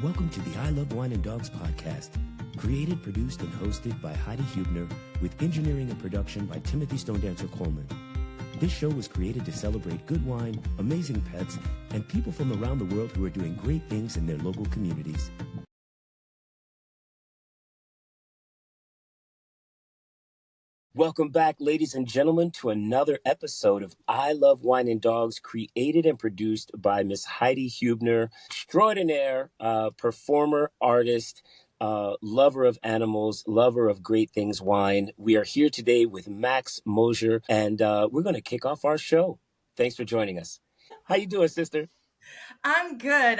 Welcome to the I Love Wine and Dogs podcast, created, produced, and hosted by Heidi Huebner, with engineering and production by Timothy StoneDancer Coleman. This show was created to celebrate good wine, amazing pets, and people from around the world who are doing great things in their local communities. Welcome back, ladies and gentlemen, to another episode of I Love Wine and Dogs, created and produced by Miss Heidi Huebner, extraordinaire performer, artist, lover of animals, lover of great things wine. We are here today with Max Moser, and we're going to kick off our show. Thanks for joining us. How you doing, sister? I'm good.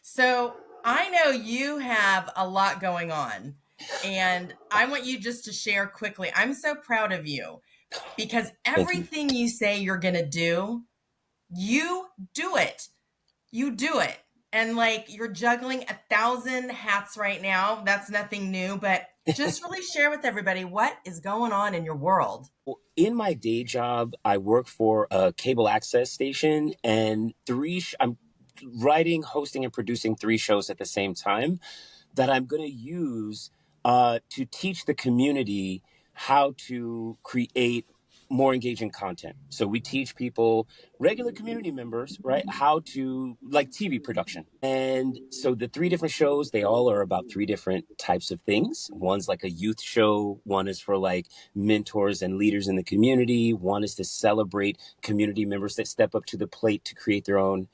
So I know you have a lot going on, and I want you just to share quickly. I'm so proud of you because Thank you. everything you say you're going to do, you do it. You do it. And like you're juggling 1,000 hats right now. That's nothing new, but just really share with everybody what is going on in your world. In my day job, I work for a cable access station, and I'm writing, hosting, and producing 3 shows at the same time that I'm going to use to teach the community how to create more engaging content. So we teach people, regular community members, right, how to, like, TV production. And so the 3 different shows, they all are about 3 different types of things. One's like a youth show, one is for like mentors and leaders in the community, one is to celebrate community members that step up to the plate to create their own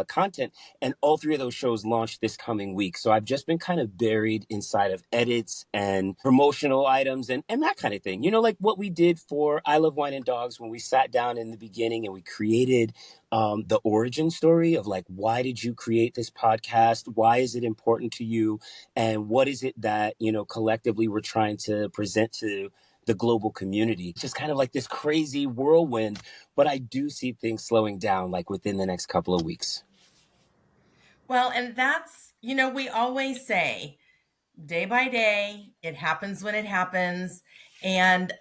content. And all 3 of those shows launch this coming week. So I've just been kind of buried inside of edits and promotional items and that kind of thing. You know, like what we did for I Love Wine and Dogs when we sat down in the beginning and we created the origin story of like, why did you create this podcast? Why is it important to you? And what is it that, you know, collectively we're trying to present to the global community? It's just kind of like this crazy whirlwind, but I do see things slowing down like within the next couple of weeks. Well, and that's, we always say, day by day, it happens when it happens. And,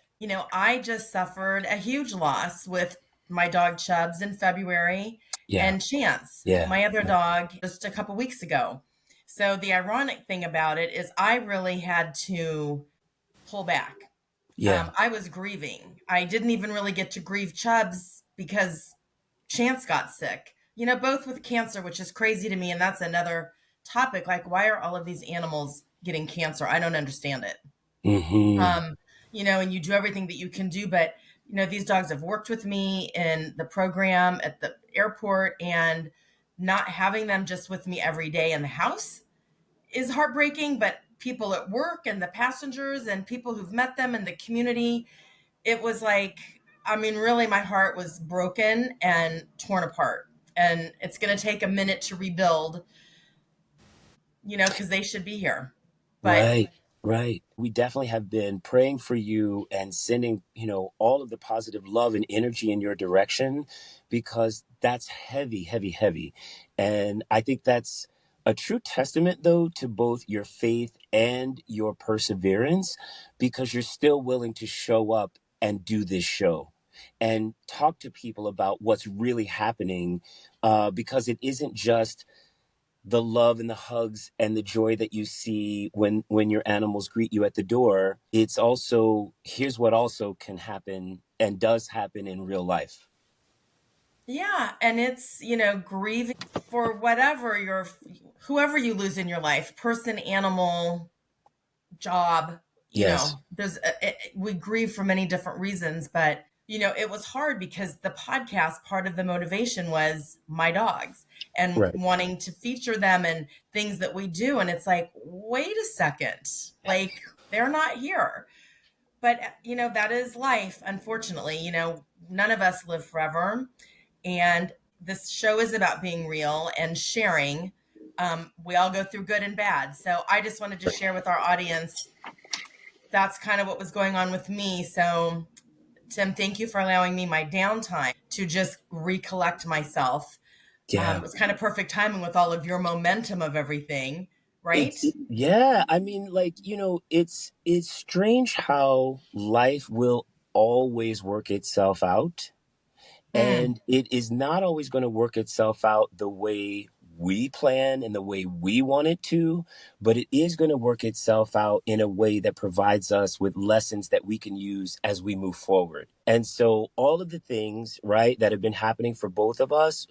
I just suffered a huge loss with my dog Chubbs in February Yeah. and Chance, Yeah. my other dog, just a couple weeks ago. So the ironic thing about it is I really had to pull back. Yeah. I was grieving. I didn't even really get to grieve Chubbs because Chance got sick, both with cancer, which is crazy to me. And that's another topic. Like, why are all of these animals getting cancer? I don't understand it. Mm-hmm. And you do everything that you can do, but these dogs have worked with me in the program at the airport, and not having them just with me every day in the house is heartbreaking. But people at work and the passengers and people who've met them in the community, it was like, I mean, really, my heart was broken and torn apart. And it's going to take a minute to rebuild, because they should be here. But Right. Right. We definitely have been praying for you and sending, you know, all of the positive love and energy in your direction, because that's heavy, heavy, heavy. And I think that's a true testament, though, to both your faith and your perseverance, because you're still willing to show up and do this show and talk to people about what's really happening, because it isn't just the love and the hugs and the joy that you see when your animals greet you at the door. It's also, here's what also can happen and does happen in real life. yeah, and it's, grieving for whoever you lose in your life, person, animal, job, Yes. we grieve for many different reasons. But, it was hard because the podcast, part of the motivation was my dogs and Right. wanting to feature them and things that we do. And it's like, wait a second, like they're not here. But, that is life, unfortunately. None of us live forever. And this show is about being real and sharing. We all go through good and bad. So I just wanted to share with our audience, that's kind of what was going on with me. So, Tim, thank you for allowing me my downtime to just recollect myself. Yeah. It was kind of perfect timing with all of your momentum of everything, right? Yeah. I mean, like, you know, it's strange how life will always work itself out. Mm. And it is not always going to work itself out the way we plan and the way we want it to, but it is going to work itself out in a way that provides us with lessons that we can use as we move forward. And so all of the things, right, that have been happening for both of us,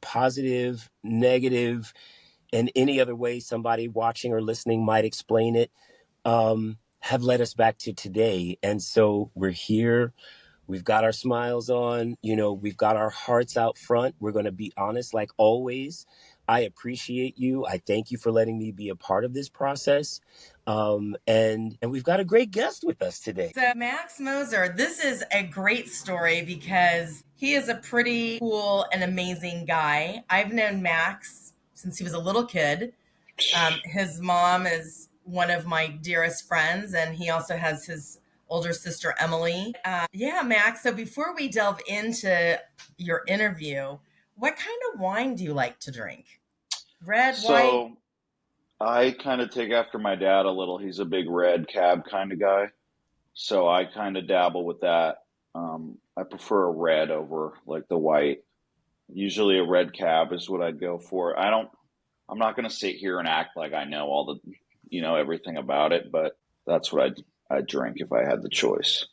positive, negative, and any other way somebody watching or listening might explain it, have led us back to today. And so we're here. We've got our smiles on, we've got our hearts out front. We're going to be honest, like always. I appreciate you. I thank you for letting me be a part of this process. And we've got a great guest with us today. So, Max Moser, this is a great story because he is a pretty cool and amazing guy. I've known Max since he was a little kid. His mom is one of my dearest friends, and he also has his older sister, Emily. Yeah, Max. So before we delve into your interview, what kind of wine do you like to drink? Red, white? So I kind of take after my dad a little. He's a big red cab kind of guy. So I kind of dabble with that. I prefer a red over like the white. Usually a red cab is what I'd go for. I'm not going to sit here and act like I know all the, everything about it, but that's what I'd drink if I had the choice.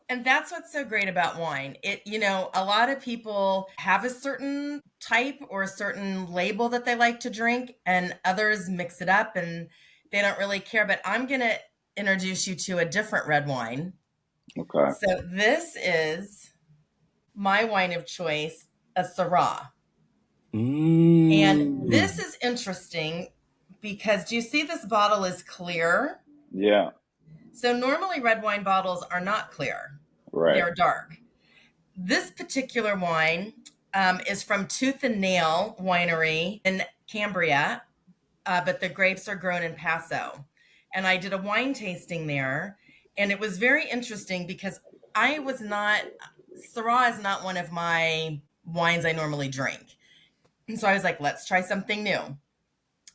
And that's what's so great about wine. A lot of people have a certain type or a certain label that they like to drink, and others mix it up and they don't really care. But I'm going to introduce you to a different red wine. Okay. So this is my wine of choice, a Syrah. And this is interesting because do you see this bottle is clear? Yeah. So normally red wine bottles are not clear. Right. They're dark. This particular wine is from Tooth and Nail Winery in Cambria, but the grapes are grown in Paso. And I did a wine tasting there, and it was very interesting because Syrah is not one of my wines I normally drink. And so I was like, let's try something new.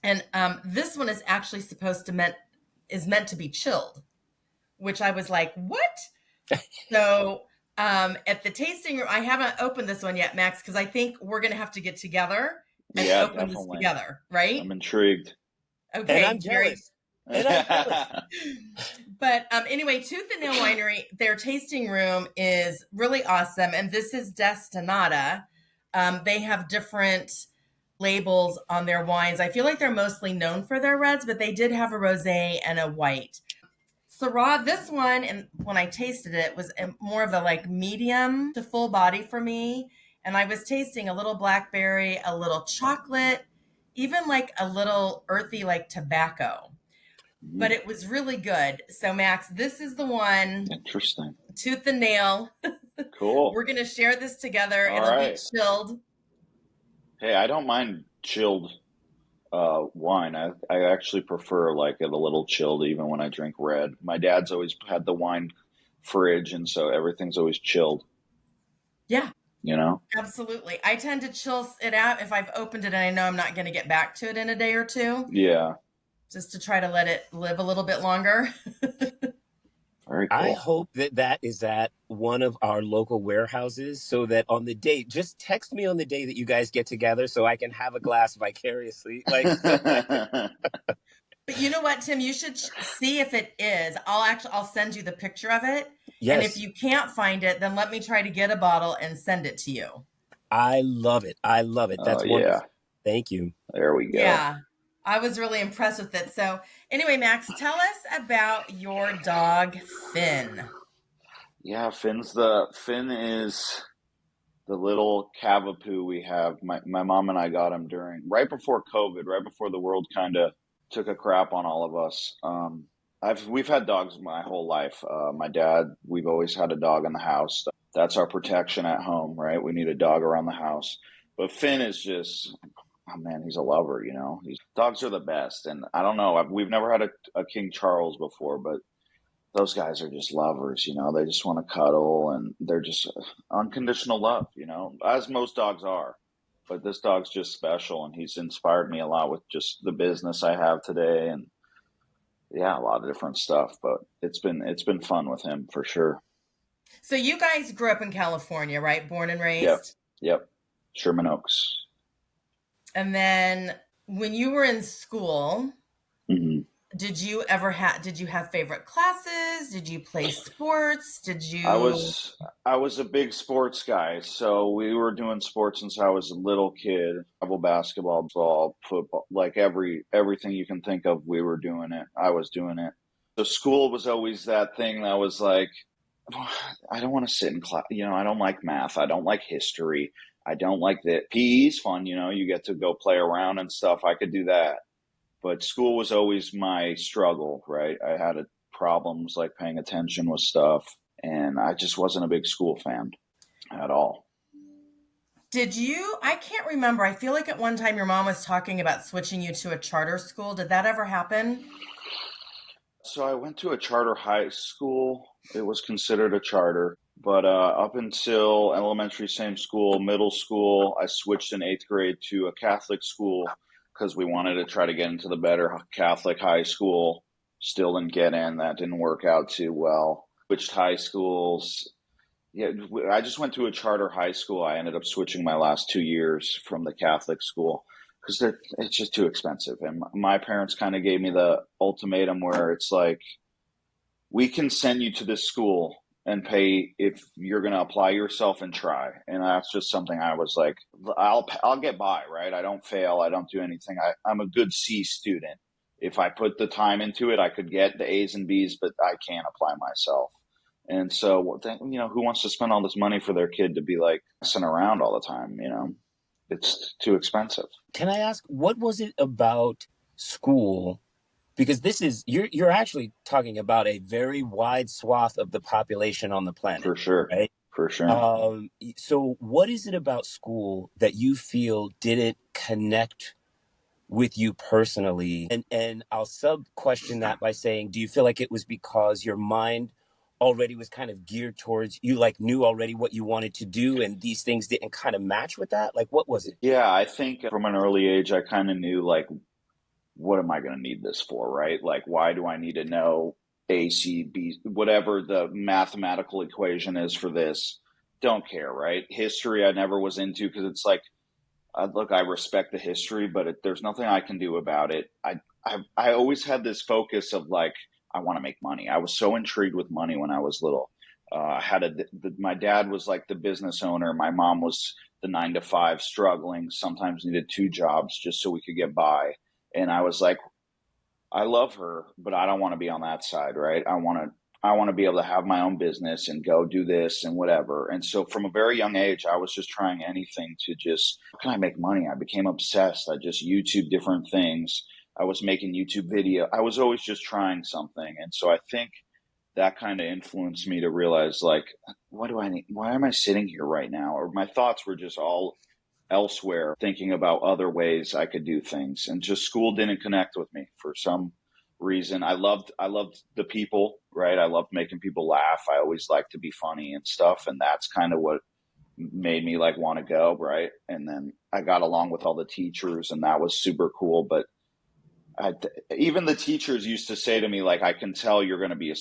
And this one is actually meant to be chilled, which I was like, what? So at the tasting room, I haven't opened this one yet, Max, because I think we're going to have to get together and open definitely. this together, right? I'm intrigued. Okay. And I'm jealous. But anyway, Tooth and Nail Winery, their tasting room is really awesome. And this is Destinata. They have different labels on their wines. I feel like they're mostly known for their reds, but they did have a rosé and a white. Syrah, this one, and when I tasted it, was more of a like medium to full body for me. And I was tasting a little blackberry, a little chocolate, even like a little earthy like tobacco. But it was really good. So Max, this is the one. Interesting. Tooth and Nail. Cool. We're going to share this together. All It'll right. be chilled. Hey, I don't mind chilled wine. I actually prefer like it a little chilled even when I drink red. My dad's always had the wine fridge, and so everything's always chilled. Yeah. Absolutely. I tend to chill it out if I've opened it and I know I'm not going to get back to it in a day or two. Yeah. Just to try to let it live a little bit longer. Very cool. I hope that is at one of our local warehouses so that on the date, just text me on the day that you guys get together so I can have a glass vicariously. But you know what, Tim? You should see if it is. I'll send you the picture of it. Yes. And if you can't find it, then let me try to get a bottle and send it to you. I love it. That's wonderful. Yeah. Thank you. There we go. Yeah. I was really impressed with it. So anyway, Max, tell us about your dog, Finn. Yeah, Finn is the little cavapoo we have. My mom and I got him right before COVID, right before the world kind of took a crap on all of us. We've had dogs my whole life. My dad, we've always had a dog in the house. That's our protection at home, right? We need a dog around the house. But Finn is just, oh man, he's a lover, Dogs are the best. And I don't know, we've never had a King Charles before, but those guys are just lovers, They just want to cuddle, and they're just unconditional love, as most dogs are. But this dog's just special, and he's inspired me a lot with just the business I have today, and yeah, a lot of different stuff. But it's been fun with him for sure. So you guys grew up in California, right? Born and raised? Yep. Sherman Oaks. And then when you were in school, Mm-hmm. did you have favorite classes? Did you play sports? Did I you was I was a big sports guy, so we were doing sports since I was a little kid. Travel basketball, ball, football, like everything you can think of, we were doing it. I was doing it. So school was always that thing that was like, I don't want to sit in class. I don't like math. I don't like history. I don't like that. PE's fun. You get to go play around and stuff. I could do that. But school was always my struggle, right? I had problems like paying attention with stuff, and I just wasn't a big school fan at all. I can't remember. I feel like at one time your mom was talking about switching you to a charter school. Did that ever happen? So I went to a charter high school. It was considered a charter, but up until elementary, same school, middle school, I switched in eighth grade to a Catholic school because we wanted to try to get into the better Catholic high school. Still didn't get in. That didn't work out too well. Switched high schools. Yeah, I just went to a charter high school. I ended up switching my last 2 years from the Catholic school because it's just too expensive. And my parents kind of gave me the ultimatum where it's like, we can send you to this school and pay if you're going to apply yourself and try. And that's just something I was like, I'll get by, right? I don't fail. I don't do anything. I'm a good C student. If I put the time into it, I could get the A's and B's, but I can't apply myself. And so, who wants to spend all this money for their kid to be like messing around all the time? It's too expensive. Can I ask, what was it about school? Because you're actually talking about a very wide swath of the population on the planet, For sure. right? For sure. So what is it about school that you feel didn't connect with you personally? And I'll sub question that by saying, do you feel like it was because your mind already was kind of geared towards, you like knew already what you wanted to do and these things didn't kind of match with that? Like, what was it? Yeah, I think from an early age, I kind of knew like, what am I going to need this for, right? Like, why do I need to know A, C, B, whatever the mathematical equation is for this? Don't care, right? History, I never was into because it's like, look, I respect the history, but there's nothing I can do about it. I always had this focus of like, I want to make money. I was so intrigued with money when I was little. I had my dad was like the business owner. My mom was the 9 to 5 struggling, sometimes needed 2 jobs just so we could get by. And I was like, I love her, but I don't want to be on that side, right? I want to be able to have my own business and go do this and whatever. And so from a very young age, I was just trying anything to just, how can I make money? I became obsessed. I just YouTube different things. I was making YouTube video. I was always just trying something. And so I think that kind of influenced me to realize like, what do I need? Why am I sitting here right now? Or my thoughts were just all elsewhere, thinking about other ways I could do things. And just school didn't connect with me for some reason. I loved the people, right? I loved making people laugh. I always liked to be funny and stuff. And that's kind of what made me like want to go, right? And then I got along with all the teachers and that was super cool. But even the teachers used to say to me, like, I can tell you're going to be a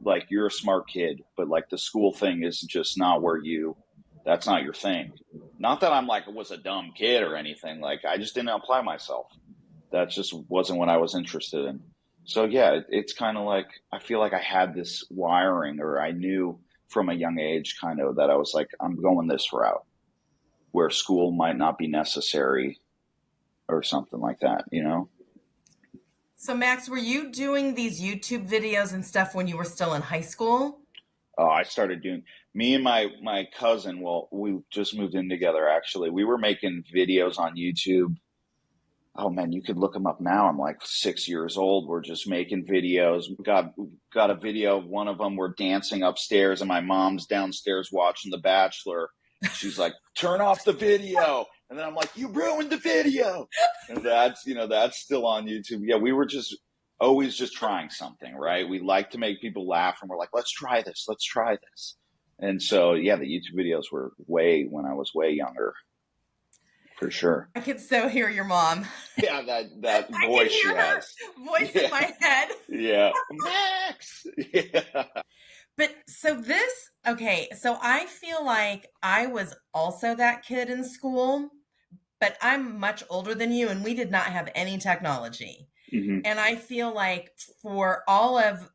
like you're a smart kid, but like the school thing is just not that's not your thing. Not that I'm like, was a dumb kid or anything. Like, I just didn't apply myself. That just wasn't what I was interested in. So yeah, it's kind of like, I feel like I had this wiring, or I knew from a young age kind of that I was like, I'm going this route where school might not be necessary or something like that. So Max, were you doing these YouTube videos and stuff when you were still in high school? I started doing, me and my cousin, well, we just moved in together actually. We were making videos on YouTube. Oh man, you could look them up now. I'm like 6 years old. We're just making videos. Got a video of one of them. We're dancing upstairs, and my mom's downstairs watching The Bachelor. She's like, "Turn off the video," and then I'm like, "You ruined the video." And that's still on YouTube. Yeah, we were just always just trying something, right? We like to make people laugh, and we're like, "Let's try this. Let's try this." And so yeah, the YouTube videos were when I was way younger, for sure. I could so hear your mom. Yeah, that I can voice she hear her has. voice in Yeah, my head. yeah. Max. Yeah. But so I feel like I was also that kid in school, but I'm much older than you, and we did not have any technology. Mm-hmm. And I feel like for all of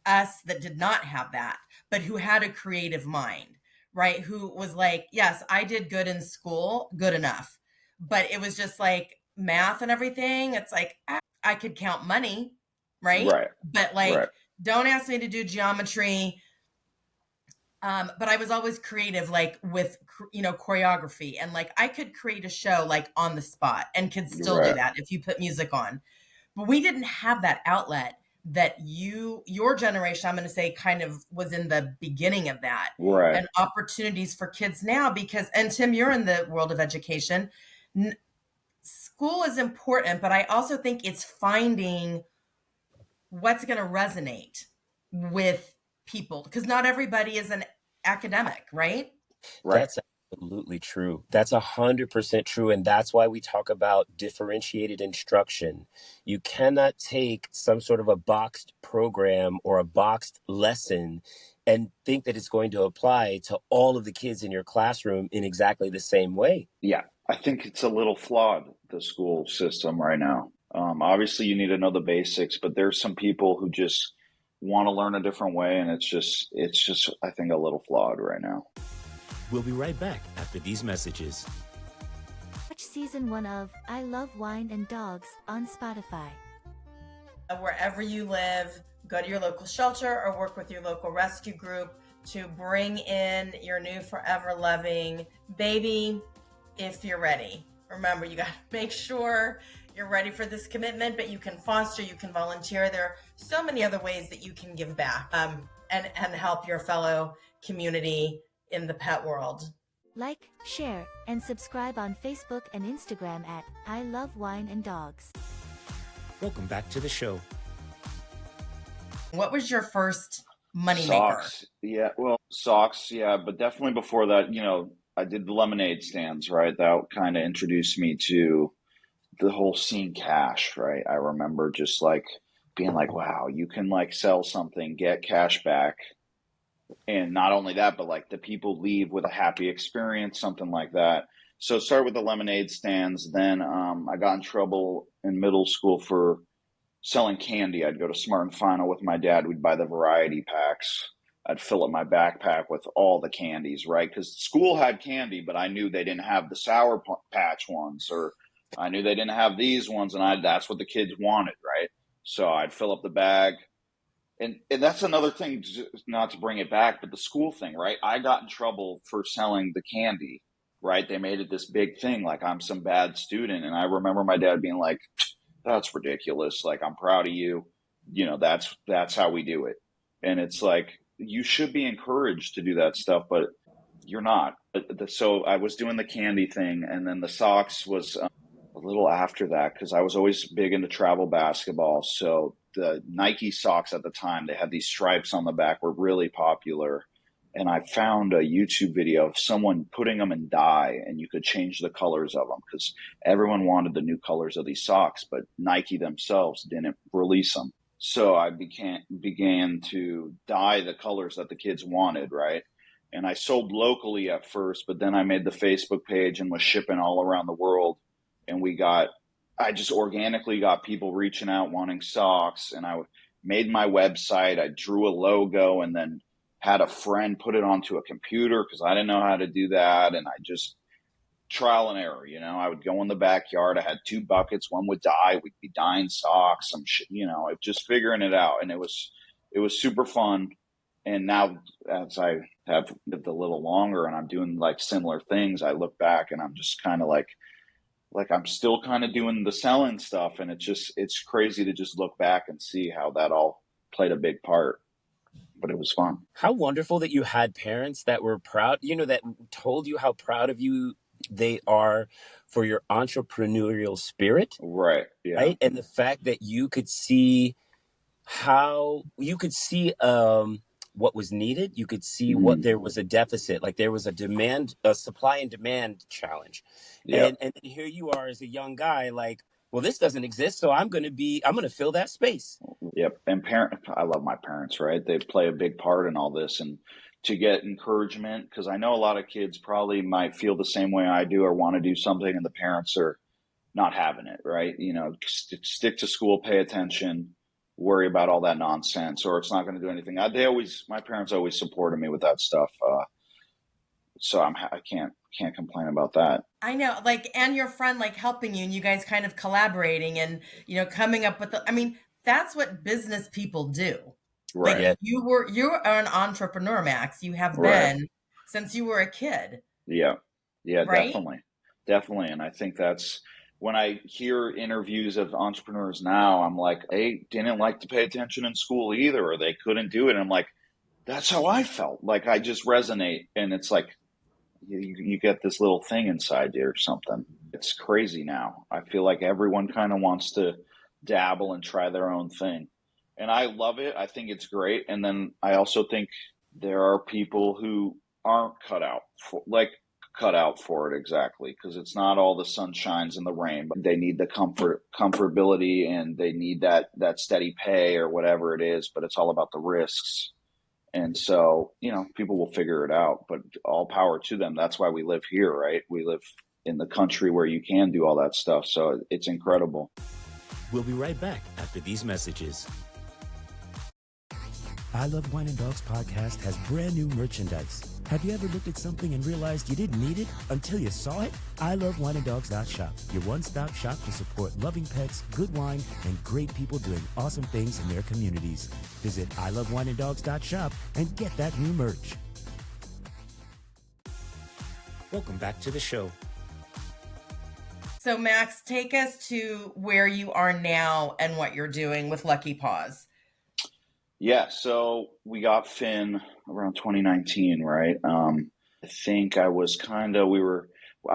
us that did not have that, but who had a creative mind, right? Who was like, yes, I did good in school, good enough. But it was just like math and everything. It's like, I could count money, right? Right. But Right. like, don't ask me to do geometry. But I was always creative, like with, choreography. And like, I could create a show like on the spot and could still do Right. that if you put music on. But we didn't have that outlet that your generation, I'm going to say, kind of was in the beginning of that, Right. and opportunities for kids now. Because, and Tim, you're in the world of education. School is important, but I also think it's finding what's going to resonate with people, because not everybody is an academic, right? Right. That's absolutely true. That's 100% true. And that's why we talk about differentiated instruction. You cannot take some sort of a boxed program or a boxed lesson and think that it's going to apply to all of the kids in your classroom in exactly the same way. Yeah. I think it's a little flawed, the school system right now. Obviously, you need to know the basics, but there's some people who just want to learn a different way, and it's just, I think, a little flawed right now. We'll be right back after these messages. Watch season 1 of I Love Wine and Dogs on Spotify. Wherever you live, go to your local shelter or work with your local rescue group to bring in your new forever loving baby if you're ready. Remember, you got to make sure you're ready for this commitment, but you can foster, you can volunteer. There are so many other ways that you can give back and help your fellow community in the pet world. Like, share, and subscribe on Facebook and Instagram at I Love Wine and Dogs. Welcome back to the show. What was your first money Socks. maker? Yeah. Well, socks. Yeah. But definitely before that, I did the lemonade stands, right? That kind of introduced me to the whole seeing cash, right? I remember just like being like, wow, you can like sell something, get cash back. And not only that, but like the people leave with a happy experience, something like that. So start with the lemonade stands. Then I got in trouble in middle school for selling candy. I'd go to Smart and Final with my dad. We'd buy the variety packs. I'd fill up my backpack with all the candies, right? Because school had candy, but I knew they didn't have the Sour Patch ones, or I knew they didn't have these ones, and that's what the kids wanted, right? So I'd fill up the bag. And that's another thing, not to bring it back, but the school thing, right? I got in trouble for selling the candy, right? They made it this big thing, like I'm some bad student. And I remember my dad being like, that's ridiculous. Like, I'm proud of you. That's how we do it. And it's like, you should be encouraged to do that stuff, but you're not. So I was doing the candy thing, and then the socks was a little after that, because I was always big into travel basketball. So the Nike socks at the time, they had these stripes on the back, were really popular. And I found a YouTube video of someone putting them in dye, and you could change the colors of them because everyone wanted the new colors of these socks, but Nike themselves didn't release them. So I began to dye the colors that the kids wanted, right? And I sold locally at first, but then I made the Facebook page and was shipping all around the world. And I just organically got people reaching out wanting socks. And I made my website. I drew a logo and then had a friend put it onto a computer because I didn't know how to do that. And I just trial and error, I would go in the backyard. I had 2 buckets. One would dye. We'd be dyeing socks, some shit, just figuring it out. And it was super fun. And now as I have lived a little longer and I'm doing like similar things, I look back and I'm just kind of like I'm still kind of doing the selling stuff. And it's crazy to just look back and see how that all played a big part. But it was fun. How wonderful that you had parents that were proud, that told you how proud of you they are for your entrepreneurial spirit. Right. Yeah. Right. And the fact that you could see what was needed. You could see what there was a deficit, like there was a supply and demand challenge. Yep. And then here you are as a young guy, like, well, this doesn't exist, so I'm going to fill that space. Yep. And I love my parents, right? They play a big part in all this. And to get encouragement, because I know a lot of kids probably might feel the same way I do or want to do something, and the parents are not having it, right? Stick to school, pay attention, worry about all that nonsense, or it's not going to do anything. My parents always supported me with that stuff. So I can't complain about that. I know, and your friend helping you, and you guys kind of collaborating and, coming up with that's what business people do. Right. Yeah. You're an entrepreneur, Max. You have been since you were a kid. Yeah. Yeah, right? Definitely. And I think that's when I hear interviews of entrepreneurs now, I'm like, they didn't like to pay attention in school either, or they couldn't do it. And I'm like, that's how I felt. Like, I just resonate. And it's like, you get this little thing inside you or something. It's crazy now. I feel like everyone kind of wants to dabble and try their own thing. And I love it. I think it's great. And then I also think there are people who aren't cut out for it, exactly, because it's not all the sunshines and the rain, but they need the comfortability, and they need that steady pay or whatever it is, but it's all about the risks. And so, people will figure it out, but all power to them. That's why we live here, right? We live in the country where you can do all that stuff. So it's incredible. We'll be right back after these messages. I Love Wine and Dogs podcast has brand new merchandise. Have you ever looked at something and realized you didn't need it until you saw it? I Love Wine and Dogs.shop, your one-stop shop to support loving pets, good wine, and great people doing awesome things in their communities. Visit ilovewineanddogs.shop and get that new merch. Welcome back to the show. So, Max, take us to where you are now and what you're doing with Lucky Paws. Yeah, so we got Finn around 2019, right? I think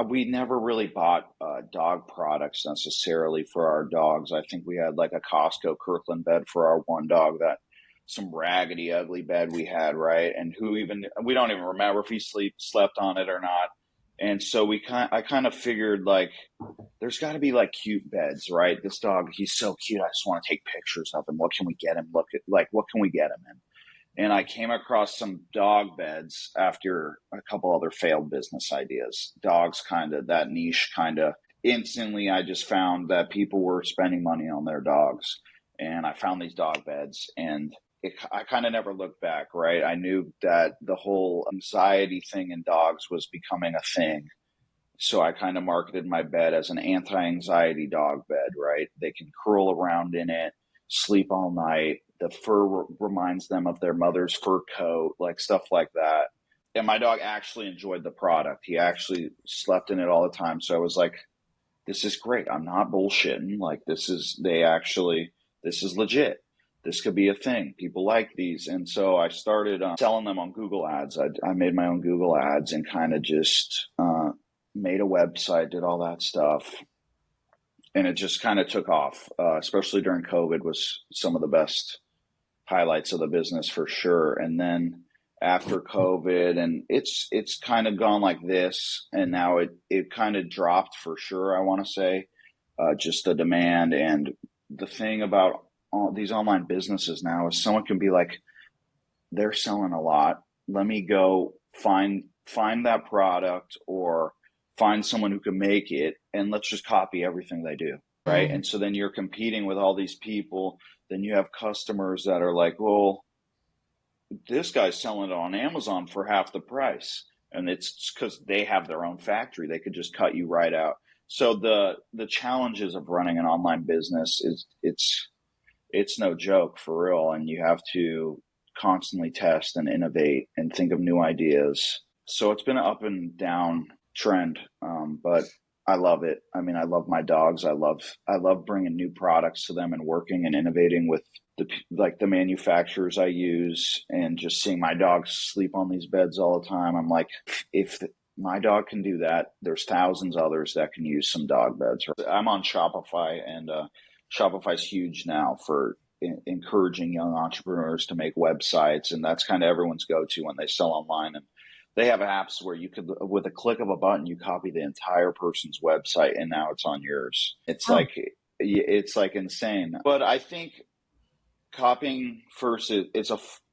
we never really bought dog products necessarily for our dogs. I think we had like a Costco Kirkland bed for our one dog, that some raggedy, ugly bed we had, right? And we don't even remember if he slept on it or not. And so I kind of figured, like, there's got to be like cute beds, right? This dog, he's so cute. I just want to take pictures of him. What can we get him? What can we get him in? And I came across some dog beds after a couple other failed business ideas. Dogs, kind of that niche, instantly I just found that people were spending money on their dogs. And I found these dog beds, and I kind of never looked back, right? I knew that the whole anxiety thing in dogs was becoming a thing. So I kind of marketed my bed as an anti-anxiety dog bed, right? They can curl around in it, sleep all night. The fur reminds them of their mother's fur coat, like stuff like that. And my dog actually enjoyed the product. He actually slept in it all the time. So I was like, this is great. I'm not bullshitting. Like, this is legit. This could be a thing. People like these. And so I started selling them on Google Ads. I made my own Google Ads and kind of just made a website, did all that stuff. And it just kind of took off, especially during COVID was some of the best highlights of the business for sure. And then after COVID, and it's kind of gone like this, and now it kind of dropped for sure, I want to say, just the demand. And the thing about all these online businesses now is someone can be like, they're selling a lot. Let me go find that product, or find someone who can make it, and let's just copy everything they do, right? And so then you're competing with all these people. Then you have customers that are like, well, this guy's selling it on Amazon for half the price. And it's because they have their own factory. They could just cut you right out. So the challenges of running an online business it's no joke, for real. And you have to constantly test and innovate and think of new ideas. So it's been an up and down trend, but I love it. I mean, I love my dogs. I love bringing new products to them and working and innovating with the manufacturers I use, and just seeing my dogs sleep on these beds all the time. I'm like, if my dog can do that, there's thousands others that can use some dog beds. I'm on Shopify, and Shopify's huge now for encouraging young entrepreneurs to make websites, and that's kind of everyone's go-to when they sell online. And they have apps where you could, with a click of a button, you copy the entire person's website, and now it's on yours. It's like insane. But I think copying first,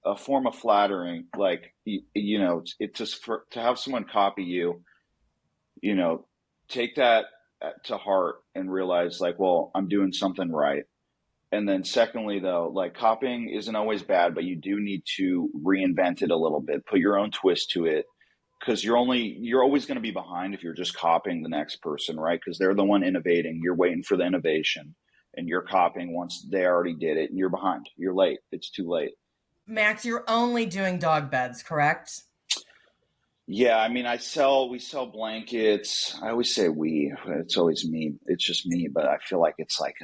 a form of flattering. Like, you know, it just to have someone copy you, you know, take that to heart and realize like, well, I'm doing something right. And then secondly, though, like copying isn't always bad, but you do need to reinvent it a little bit, put your own twist to it, because you're always going to be behind if you're just copying the next person, right? Because they're the one innovating. You're waiting for the innovation, and you're copying once they already did it, and you're behind. You're late. It's too late. Max, you're only doing dog beds, correct? Yeah, I mean, we sell blankets. I always say we. It's always me. It's just me, but I feel like it's like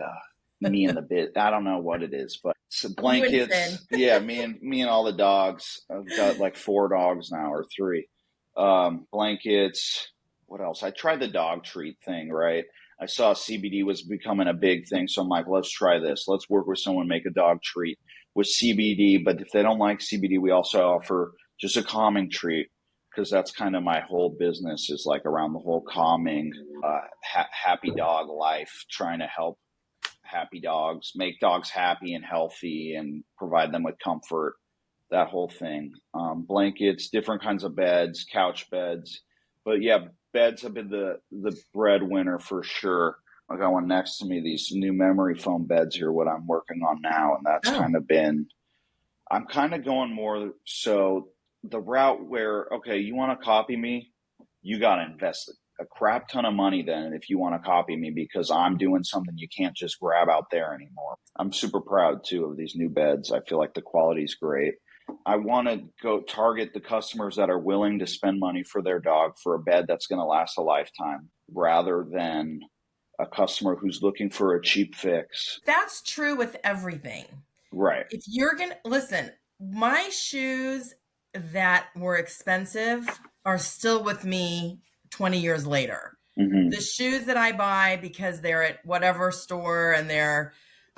me and the bit. I don't know what it is, but it's blankets. Yeah, me and all the dogs. I've got like 4 dogs now, or 3. Blankets. What else? I tried the dog treat thing, right? I saw CBD was becoming a big thing, so I'm like, let's try this. Let's work with someone, make a dog treat with CBD. But if they don't like CBD, we also offer just a calming treat, because that's kind of my whole business is like around the whole calming, happy dog life, trying to help happy dogs, make dogs happy and healthy and provide them with comfort, that whole thing. Blankets, different kinds of beds, couch beds. But yeah, beds have been the breadwinner for sure. I got one next to me, these new memory foam beds here, what I'm working on now. And that's kind of been, I'm kind of going more so the route where, okay, you want to copy me, you got to invest a crap ton of money then if you want to copy me, because I'm doing something you can't just grab out there anymore. I'm super proud too of these new beds. I feel like the quality is great. I want to go target the customers that are willing to spend money for their dog for a bed that's going to last a lifetime, rather than a customer who's looking for a cheap fix. That's true with everything. Right. If you're going to listen, my shoes that were expensive are still with me 20 years later. Mm-hmm. The shoes that I buy because they're at whatever store and they're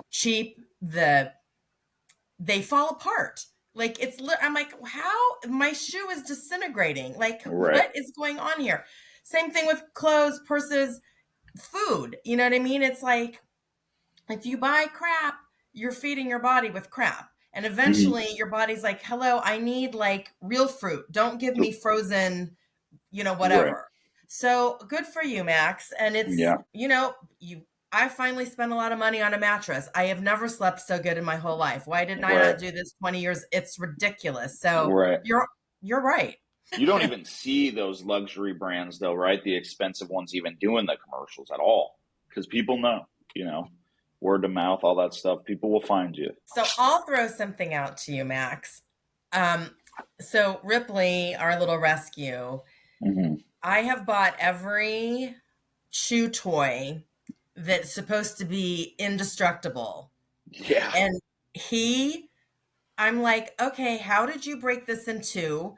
cheap, they fall apart. Like I'm like, how my shoe is disintegrating. Like, right. What is going on here? Same thing with clothes, purses, food. You know what I mean? It's like, if you buy crap, you're feeding your body with crap. And eventually your body's like, hello, I need like real fruit. Don't give me frozen, whatever. Right. So good for you, Max. And it's, I finally spent a lot of money on a mattress. I have never slept so good in my whole life. Why didn't I not do this 20 years? It's ridiculous. So you're right. You don't even see those luxury brands though, right? The expensive ones even doing the commercials at all, because people know, word of mouth, all that stuff. People will find you. So I'll throw something out to you, Max. So Ripley, our little rescue, I have bought every chew toy that's supposed to be indestructible. Yeah. And I'm like, okay, how did you break this in 2?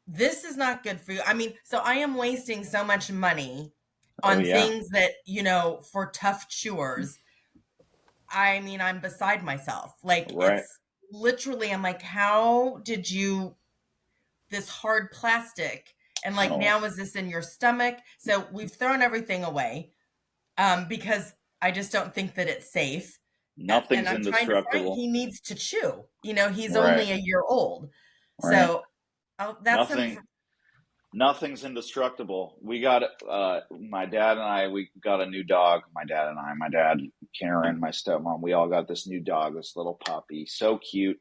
This is not good for you. I mean, so I am wasting so much money on things that, for tough chewers. I mean, I'm beside myself. Like, It's literally, I'm like, how did you, this hard plastic, and like, now is this in your stomach? So we've thrown everything away because I just don't think that it's safe. Nothing's indestructible. He needs to chew. He's only a year old. Right. So nothing's indestructible. We got my dad and I. We got a new dog. My dad, Karen, my stepmom. We all got this new dog, this little puppy, so cute.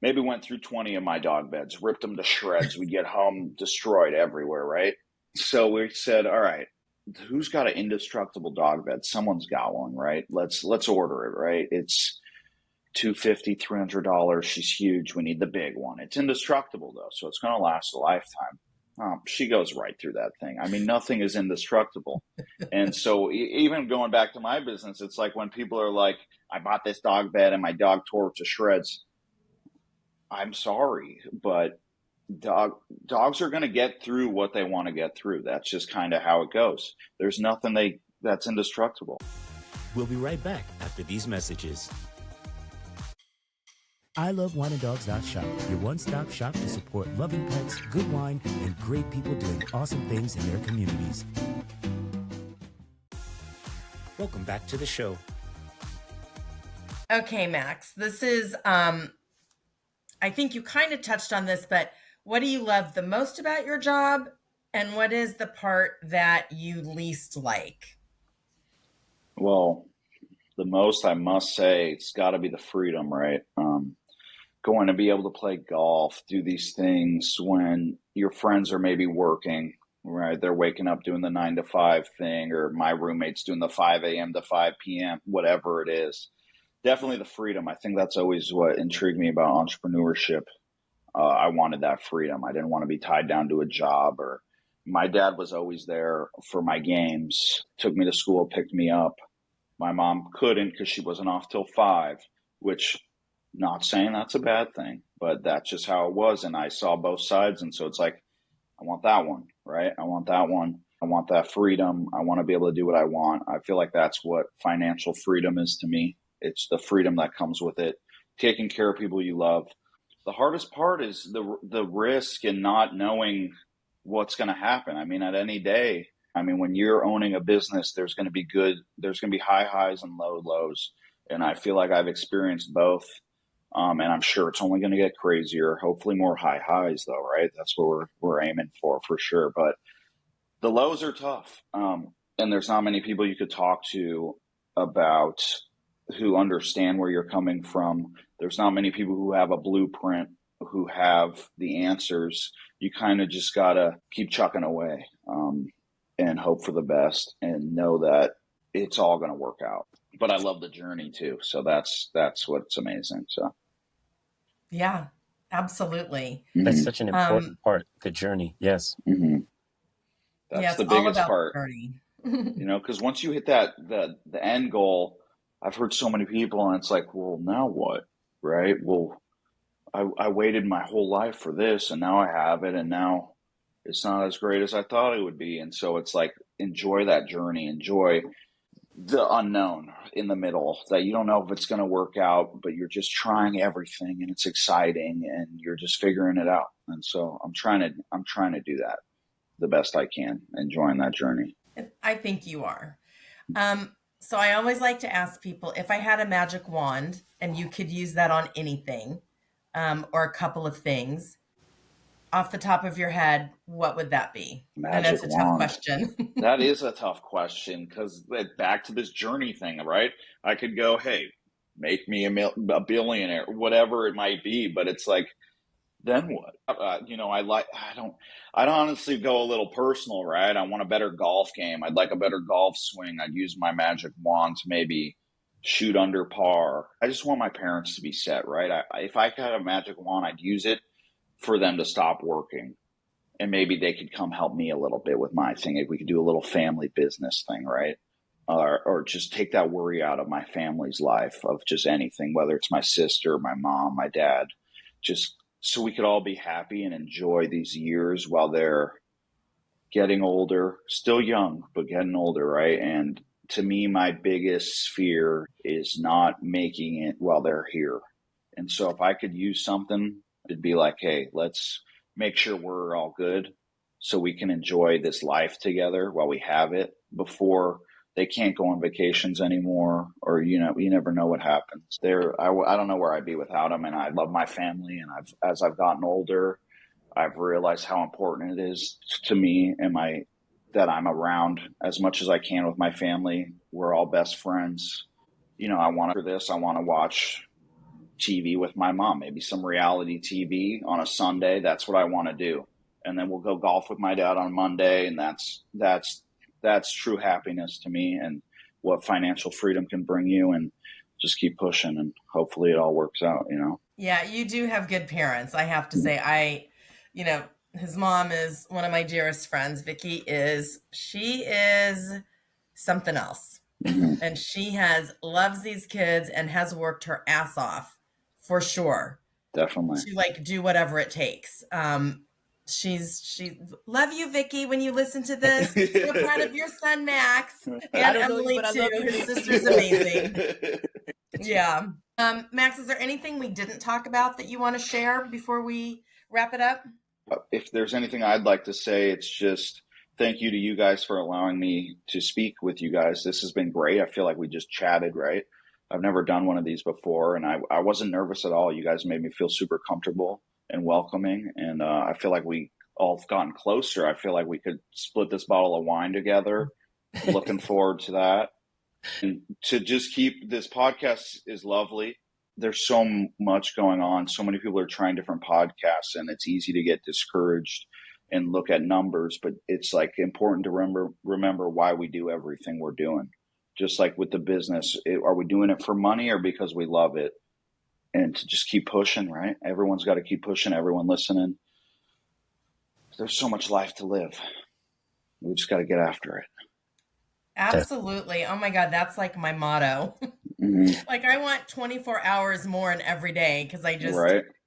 Maybe went through 20 of my dog beds, ripped them to shreds. We'd get home destroyed everywhere, right? So we said, all right, who's got an indestructible dog bed? Someone's got one, right? Let's order it, right? It's $250, $300. She's huge. We need the big one. It's indestructible though, so it's going to last a lifetime. She goes right through that thing. I mean, nothing is indestructible. And so even going back to my business, it's like when people are like, I bought this dog bed and my dog tore it to shreds. I'm sorry, but dogs are going to get through what they want to get through. That's just kind of how it goes. There's nothing that's indestructible. We'll be right back after these messages. I love wineanddogs.shop, your one-stop shop to support loving pets, good wine, and great people doing awesome things in their communities. Welcome back to the show. Okay, Max, this is, I think you kind of touched on this, but what do you love the most about your job? And what is the part that you least like? Well, the most, I must say, it's got to be the freedom, right? Going to be able to play golf, do these things when your friends are maybe working, right? They're waking up doing the 9 to 5 thing, or my roommate's doing the 5 a.m. to 5 p.m., whatever it is. Definitely the freedom. I think that's always what intrigued me about entrepreneurship. I wanted that freedom. I didn't want to be tied down to a job. Or my dad was always there for my games, took me to school, picked me up. My mom couldn't because she wasn't off till 5, which, not saying that's a bad thing, but that's just how it was. And I saw both sides. And so it's like, I want that one, right? I want that one. I want that freedom. I want to be able to do what I want. I feel like that's what financial freedom is to me. It's the freedom that comes with it, taking care of people you love. The hardest part is the risk and not knowing what's going to happen. I mean, at any day, when you're owning a business, there's going to be high highs and low lows. And I feel like I've experienced both. And I'm sure it's only going to get crazier, hopefully more high highs though, right? That's what we're aiming for sure. But the lows are tough. And there's not many people you could talk to about who understand where you're coming from. There's not many people who have a blueprint, who have the answers. You kind of just got to keep chucking away and hope for the best and know that it's all going to work out. But I love the journey too. So that's what's amazing. So. Yeah, absolutely. That's such an important part, the journey. Yes. Mm-hmm. That's the biggest part. Because once you hit the end goal, I've heard so many people and it's like, well, now what? Right? Well, I waited my whole life for this and now I have it and now it's not as great as I thought it would be. And so it's like, enjoy that journey, enjoy the unknown in the middle, that you don't know if it's going to work out, but you're just trying everything and it's exciting and you're just figuring it out. And so I'm trying to do that the best I can, enjoying that journey. I think you are. So I always like to ask people, if I had a magic wand and you could use that on anything, or a couple of things, off the top of your head, what would that be? Magic and that's a wand. tough question. That is a tough question, because back to this journey thing, right? I could go, hey, make me a billionaire, whatever it might be, but it's like, then what? I'd honestly go a little personal, right? I want a better golf game. I'd like a better golf swing. I'd use my magic wand to maybe shoot under par. I just want my parents to be set, right? If I had a magic wand, I'd use it for them to stop working. And maybe they could come help me a little bit with my thing. If we could do a little family business thing, right? Or just take that worry out of my family's life, of just anything, whether it's my sister, my mom, my dad, just so we could all be happy and enjoy these years while they're getting older, still young, but getting older, right? And to me, my biggest fear is not making it while they're here. And so if I could use something, it'd be like, hey, let's make sure we're all good so we can enjoy this life together while we have it, before they can't go on vacations anymore, or, you never know what happens there. I don't know where I'd be without them. And I love my family. And as I've gotten older, I've realized how important it is to me and that I'm around as much as I can with my family. We're all best friends. I want to watch TV with my mom, maybe some reality TV on a Sunday. That's what I want to do. And then we'll go golf with my dad on Monday. And that's true happiness to me, and what financial freedom can bring you. And just keep pushing, and hopefully it all works out, Yeah, you do have good parents. I have to say, his mom is one of my dearest friends. Vicky she is something else. Mm-hmm. And she loves these kids and has worked her ass off, for sure. Definitely. To do whatever it takes. She love you, Vicky, when you listen to this. So proud of your son, Max. And Emily, too. His sister's amazing. Yeah. Max, is there anything we didn't talk about that you want to share before we wrap it up? If there's anything I'd like to say, it's just thank you to you guys for allowing me to speak with you guys. This has been great. I feel like we just chatted, right? I've never done one of these before, and I wasn't nervous at all. You guys made me feel super comfortable and welcoming, and I feel like we all have gotten closer. I feel like we could split this bottle of wine together. I'm looking forward to that. And to just keep this podcast is lovely. There's so much going on. So many people are trying different podcasts, and it's easy to get discouraged and look at numbers, but it's like important to remember why we do everything we're doing. Just like with the business, are we doing it for money or because we love it? And to just keep pushing, right? Everyone's got to keep pushing, everyone listening. There's so much life to live. We just got to get after it. Absolutely. Oh my God, that's like my motto. Mm-hmm. Like I want 24 hours more in every day because I just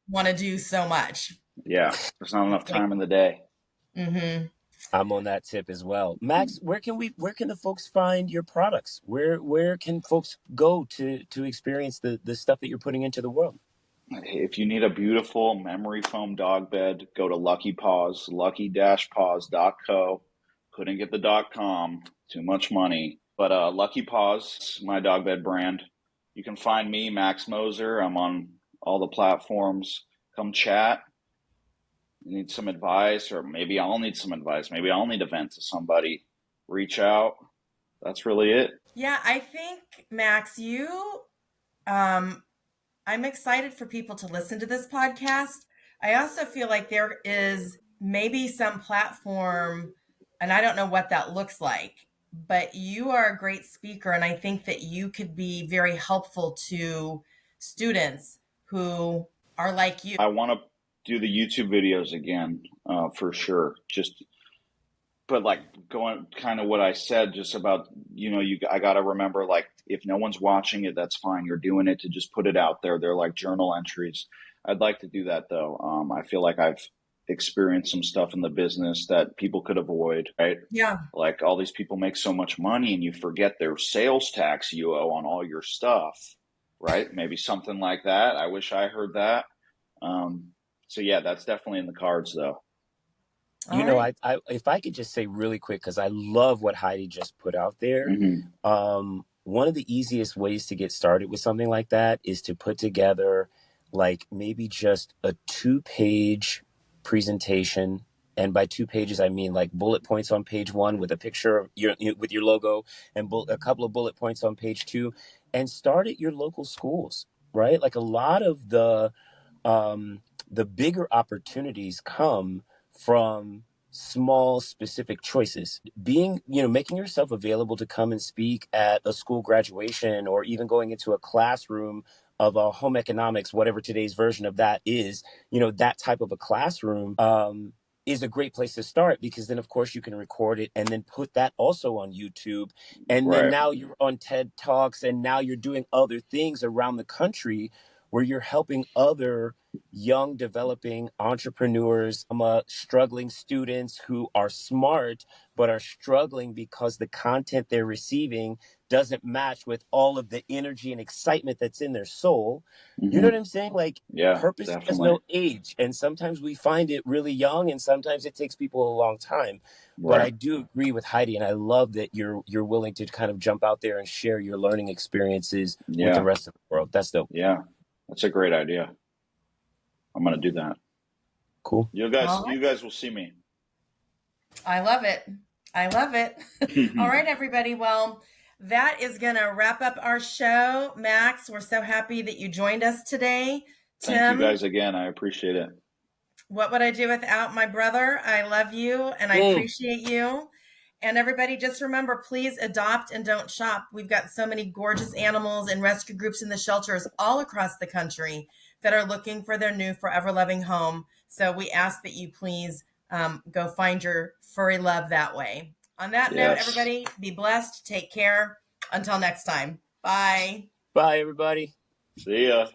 want to do so much. Yeah, there's not enough time in the day. Mm-hmm. I'm on that tip as well. Max, where can the folks find your products? Where can folks go to experience the stuff that you're putting into the world? If you need a beautiful memory foam dog bed, go to Lucky Paws, lucky-paws.co. Couldn't get the .com, too much money. But Lucky Paws, my dog bed brand. You can find me, Max Moser. I'm on all the platforms. Come chat. You need some advice, or maybe I'll need some advice. Maybe I'll need to vent to somebody. Reach out. That's really it. Yeah, I think, Max, I'm excited for people to listen to this podcast. I also feel like there is maybe some platform, and I don't know what that looks like, but you are a great speaker. And I think that you could be very helpful to students who are like you. I want to do the YouTube videos again, for sure. But like going kind of what I said, just about, I got to remember, like, if no one's watching it, that's fine. You're doing it to just put it out there. They're like journal entries. I'd like to do that though. I feel like I've experienced some stuff in the business that people could avoid, right? Yeah. Like all these people make so much money and you forget their sales tax you owe on all your stuff, right? Maybe something like that. I wish I heard that. So yeah, that's definitely in the cards though. I if I could just say really quick, because I love what Heidi just put out there. Mm-hmm. One of the easiest ways to get started with something like that is to put together like maybe just a 2-page presentation. And by 2 pages, I mean like bullet points on page 1 with a picture of with your logo, and a couple of bullet points on page 2, and start at your local schools, right? Like a lot of the bigger opportunities come from small specific choices. Making yourself available to come and speak at a school graduation, or even going into a classroom of a home economics, whatever today's version of that is, that type of a classroom is a great place to start, because then of course you can record it and then put that also on YouTube. And then now you're on TED Talks, and now you're doing other things around the country where you're helping other young developing entrepreneurs, struggling students who are smart but are struggling because the content they're receiving doesn't match with all of the energy and excitement that's in their soul. Mm-hmm. You know what I'm saying? Like, purpose has no age, and sometimes we find it really young, and sometimes it takes people a long time. But I do agree with Heidi, and I love that you're willing to kind of jump out there and share your learning experiences with the rest of the world. That's dope. Yeah, that's a great idea. I'm going to do that. Cool. You guys will see me. I love it. All right, everybody. Well, that is going to wrap up our show. Max, we're so happy that you joined us today. Tim, thank you guys again. I appreciate it. What would I do without my brother? I love you and I appreciate you. And everybody, just remember, please adopt and don't shop. We've got so many gorgeous animals and rescue groups in the shelters all across the country that are looking for their new forever loving home. So we ask that you please go find your furry love that way. On that note, everybody, be blessed. Take care. Until next time. Bye. Bye, everybody. See ya.